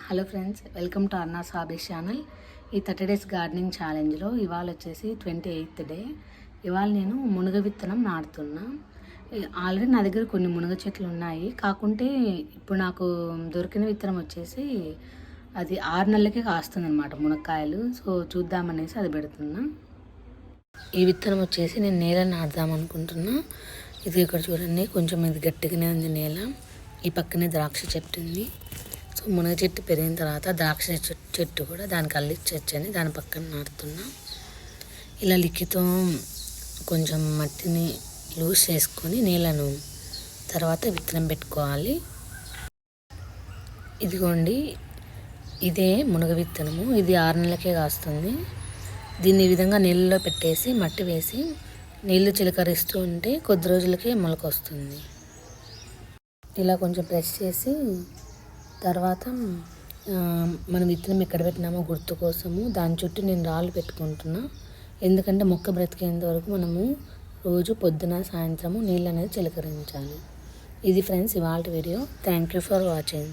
Hello friends, welcome to Arna's hobbies channel. ఈ 30 days gardening ఛాలెంజ్లో ఇవాళ వచ్చేసి 28th డే. ఇవాళ నేను మునగ విత్తనం నాటుతున్నా. ఆల్రెడీ నా దగ్గర కొన్ని మునగ చెట్లు ఉన్నాయి. కాకుంటే ఇప్పుడు నాకు దొరికిన విత్తనం వచ్చేసి అది 6 నెలలకే కాస్తుంది అనమాట మునక్కాయలు. సో చూద్దామనేసి అది పెడుతున్నా. ఈ విత్తనం వచ్చేసి నేను నేల నాటుదాం అనుకుంటున్నా. ఇది ఇక్కడ చూడండి, కొంచెం ఇది గట్టిగానే ఉంది నేల. ఈ పక్కనే ద్రాక్ష చెట్టు ఉంది. సో మునగ చెట్టు పెరిగిన తర్వాత ద్రాక్ష చెట్టు కూడా దానికి అల్లిచ్చని దాని పక్కన నాటుతున్నా. ఇలా లిక్కితో కొంచెం మట్టిని లూజ్ చేసుకొని నీళ్ళను తర్వాత విత్తనం పెట్టుకోవాలి. ఇదిగోండి, ఇదే మునగ విత్తనము. ఇది 6 నెలలకే కాస్తుంది. దీన్ని ఈ విధంగా నీళ్ళలో పెట్టేసి మట్టి వేసి నీళ్లు చిలకరిస్తూ ఉంటే కొద్ది రోజులకే మొలకొస్తుంది. ఇలా కొంచెం ప్రెస్ చేసి తర్వాత మనం విత్తనం ఎక్కడ పెట్టినామో గుర్తు కోసము దాని చుట్టూ నేను రాళ్ళు పెట్టుకుంటున్నా. ఎందుకంటే మొక్క బ్రతికేంత వరకు మనము రోజు పొద్దున సాయంత్రము నీళ్ళు అనేది చిలకరించాలి. ఇది ఫ్రెండ్స్ ఇవాళ video. Thank you for watching.